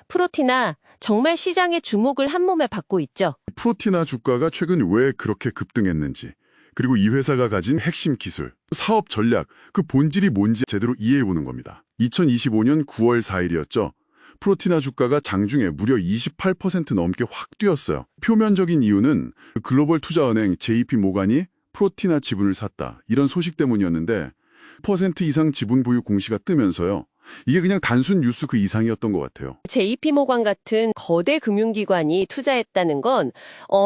프로티나 정말 시장의 주목을 한몸에 받고 있죠. 프로티나 주가가 최근 왜 그렇게 급등했는지, 그리고 이 회사가 가진 핵심 기술, 사업 전략, 그 본질이 뭔지 제대로 이해해보는 겁니다. 2025년 9월 4일이었죠. 프로티나 주가가 장중에 무려 28% 넘게 확 뛰었어요. 표면적인 이유는 글로벌 투자은행 JP 모간이 프로티나 지분을 샀다, 이런 소식 때문이었는데 10% 이상 지분 보유 공시가 뜨면서요. 이게 그냥 단순 뉴스 그 이상이었던 것 같아요. JP모간 같은 거대 금융기관이 투자했다는 건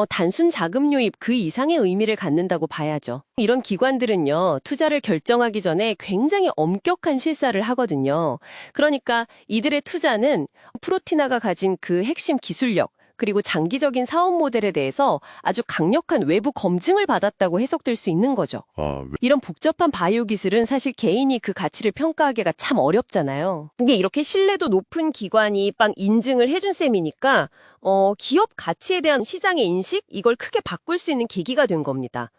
단순 자금 유입 그 이상의 의미를 갖는다고 봐야죠. 이런 기관들은요, 투자를 결정하기 전에 굉장히 엄격한 실사를 하거든요. 그러니까 이들의 투자는 프로티나가 가진 그 핵심 기술력, 그리고 장기적인 사업 모델에 대해서 아주 강력한 외부 검증을 받았다고 해석될 수 있는 거죠. 이런 복잡한 바이오 기술은 사실 개인이 그 가치를 평가하기가 참 어렵잖아요. 이게 이렇게 신뢰도 높은 기관이 빵 인증을 해준 셈이니까 기업 가치에 대한 시장의 인식, 이걸 크게 바꿀 수 있는 계기가 된 겁니다.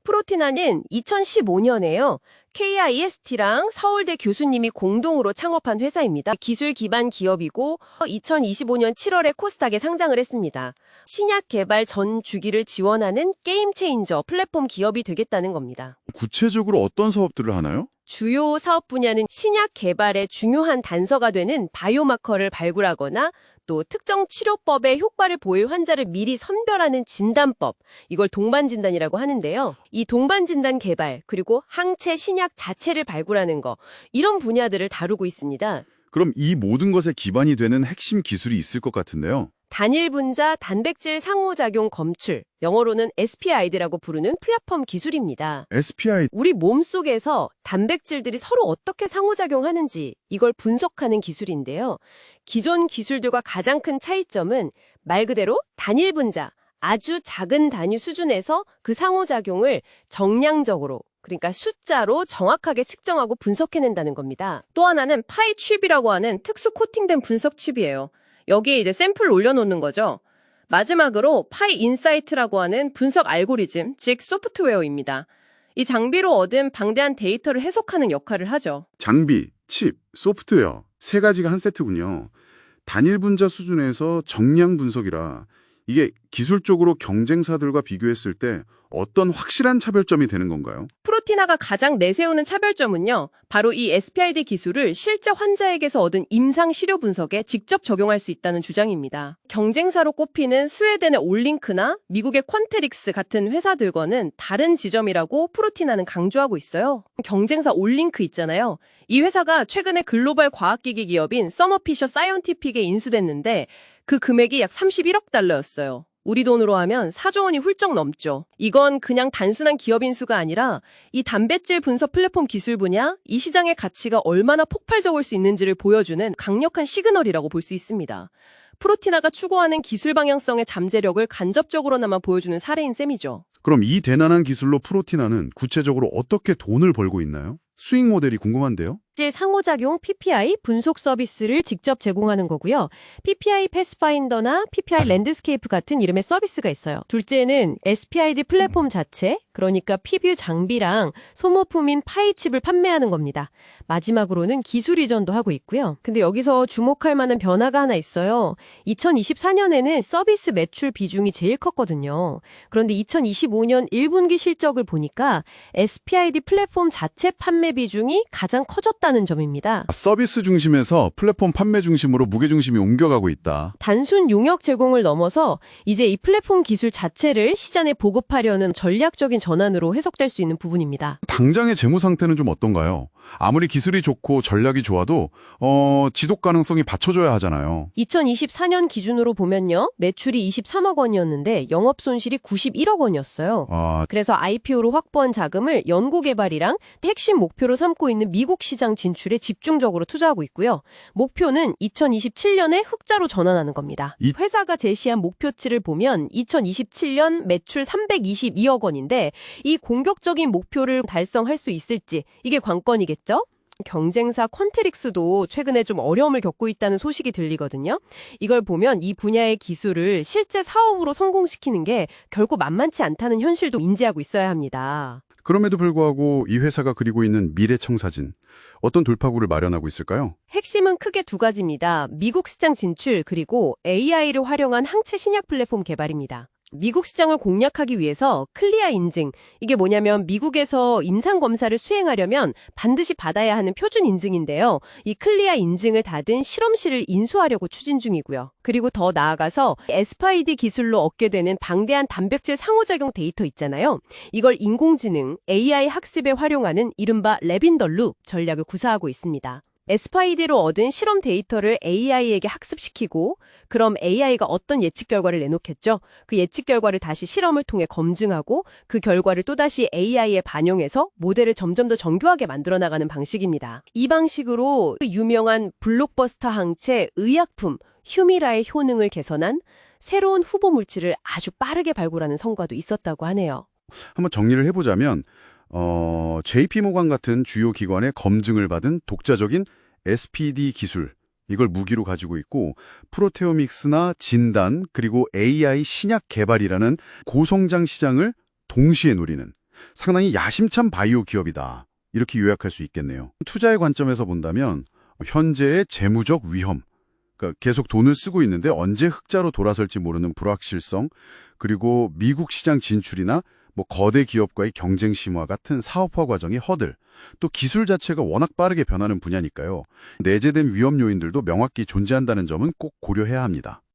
프로티나는 2015년에요. KIST랑 서울대 교수님이 공동으로 창업한 회사입니다. 기술 기반 기업이고 2025년 7월에 코스닥에 상장을 했습니다. 신약 개발 전 주기를 지원하는 게임 체인저 플랫폼 기업이 되겠다는 겁니다. 구체적으로 어떤 사업들을 하나요? 주요 사업 분야는 신약 개발의 중요한 단서가 되는 바이오마커를 발굴하거나 또 특정 치료법의 효과를 보일 환자를 미리 선별하는 진단법, 이걸 동반진단이라고 하는데요. 이 동반진단 개발, 그리고 항체 신약 자체를 발굴하는 거, 이런 분야들을 다루고 있습니다. 그럼 이 모든 것에 기반이 되는 핵심 기술이 있을 것 같은데요. 단일 분자 단백질 상호작용 검출, 영어로는 SPID라고 부르는 플랫폼 기술입니다. SPI, 우리 몸속에서 단백질들이 서로 어떻게 상호작용하는지 이걸 분석하는 기술인데요. 기존 기술들과 가장 큰 차이점은 말 그대로 단일 분자, 아주 작은 단위 수준에서 그 상호작용을 정량적으로, 그러니까 숫자로 정확하게 측정하고 분석해낸다는 겁니다. 또 하나는 파이 칩이라고 하는 특수 코팅된 분석 칩이에요. 여기에 이제 샘플을 올려놓는 거죠. 마지막으로 파이 인사이트라고 하는 분석 알고리즘, 즉 소프트웨어입니다. 이 장비로 얻은 방대한 데이터를 해석하는 역할을 하죠. 장비, 칩, 소프트웨어 세 가지가 한 세트군요. 단일 분자 수준에서 정량 분석이라 이게 기술적으로 경쟁사들과 비교했을 때 어떤 확실한 차별점이 되는 건가요? 프로티나가 가장 내세우는 차별점은요, 바로 이 SPID 기술을 실제 환자에게서 얻은 임상 시료 분석에 직접 적용할 수 있다는 주장입니다. 경쟁사로 꼽히는 스웨덴의 올링크나 미국의 퀀테릭스 같은 회사들과는 다른 지점이라고 프로티나는 강조하고 있어요. 경쟁사 올링크 있잖아요. 이 회사가 최근에 글로벌 과학기기 기업인 서머피셔 사이언티픽에 인수됐는데 그 금액이 약 31억 달러였어요. 우리 돈으로 하면 4조 원이 훌쩍 넘죠. 이건 그냥 단순한 기업 인수가 아니라 이 단백질 분석 플랫폼 기술 분야, 이 시장의 가치가 얼마나 폭발적일 수 있는지를 보여주는 강력한 시그널이라고 볼 수 있습니다. 프로티나가 추구하는 기술 방향성의 잠재력을 간접적으로나마 보여주는 사례인 셈이죠. 그럼 이 대단한 기술로 프로티나는 구체적으로 어떻게 돈을 벌고 있나요? 수익 모델이 궁금한데요. 상호작용 PPI 분석 서비스를 직접 제공하는 거고요. PPI 패스파인더나 PPI 랜드스케이프 같은 이름의 서비스가 있어요. 둘째는 SPID 플랫폼 자체, 그러니까 피뷰 장비랑 소모품인 파이칩을 판매하는 겁니다. 마지막으로는 기술 이전도 하고 있고요. 근데 여기서 주목할 만한 변화가 하나 있어요. 2024년에는 서비스 매출 비중이 제일 컸거든요. 그런데 2025년 1분기 실적을 보니까 SPID 플랫폼 자체 판매 비중이 가장 커졌다는 점입니다. 서비스 중심에서 플랫폼 판매 중심으로 무게중심이 옮겨가고 있다. 단순 용역 제공을 넘어서 이제 이 플랫폼 기술 자체를 시장에 보급하려는 전략적인 전환으로 해석될 수 있는 부분입니다. 당장의 재무 상태는 좀 어떤가요? 아무리 기술이 좋고 전략이 좋아도 지속 가능성이 받쳐줘야 하잖아요. 2024년 기준으로 보면요. 매출이 23억 원이었는데 영업 손실이 91억 원이었어요. 그래서 IPO로 확보한 자금을 연구개발이랑 핵심 목표로 삼고 있는 미국 시장 진출에 집중적으로 투자하고 있고요. 목표는 2027년에 흑자로 전환하는 겁니다. 회사가 제시한 목표치를 보면 2027년 매출 322억 원인데 이 공격적인 목표를 달성할 수 있을지 이게 관건이겠죠? 경쟁사 퀀테릭스도 최근에 좀 어려움을 겪고 있다는 소식이 들리거든요. 이걸 보면 이 분야의 기술을 실제 사업으로 성공시키는 게 결코 만만치 않다는 현실도 인지하고 있어야 합니다. 그럼에도 불구하고 이 회사가 그리고 있는 미래 청사진, 어떤 돌파구를 마련하고 있을까요? 핵심은 크게 두 가지입니다. 미국 시장 진출 그리고 AI를 활용한 항체 신약 플랫폼 개발입니다. 미국 시장을 공략하기 위해서 클리아 인증, 이게 뭐냐면 미국에서 임상검사를 수행하려면 반드시 받아야 하는 표준 인증인데요. 이 클리아 인증을 받은 실험실을 인수하려고 추진 중이고요. 그리고 더 나아가서 SPID 기술로 얻게 되는 방대한 단백질 상호작용 데이터 있잖아요. 이걸 인공지능, AI 학습에 활용하는 이른바 랩인더룹 전략을 구사하고 있습니다. SPID로 얻은 실험 데이터를 AI에게 학습시키고 그럼 AI가 어떤 예측 결과를 내놓겠죠? 그 예측 결과를 다시 실험을 통해 검증하고 그 결과를 또다시 AI에 반영해서 모델을 점점 더 정교하게 만들어 나가는 방식입니다. 이 방식으로 유명한 블록버스터 항체 의약품 휴미라의 효능을 개선한 새로운 후보 물질을 아주 빠르게 발굴하는 성과도 있었다고 하네요. 한번 정리를 해보자면 JP모간 같은 주요 기관의 검증을 받은 독자적인 SPD 기술, 이걸 무기로 가지고 있고 프로테오믹스나 진단 그리고 AI 신약 개발이라는 고성장 시장을 동시에 노리는 상당히 야심찬 바이오 기업이다. 이렇게 요약할 수 있겠네요. 투자의 관점에서 본다면 현재의 재무적 위험, 그러니까 계속 돈을 쓰고 있는데 언제 흑자로 돌아설지 모르는 불확실성, 그리고 미국 시장 진출이나 거대 기업과의 경쟁 심화 같은 사업화 과정의 허들, 또 기술 자체가 워낙 빠르게 변하는 분야니까요. 내재된 위험 요인들도 명확히 존재한다는 점은 꼭 고려해야 합니다.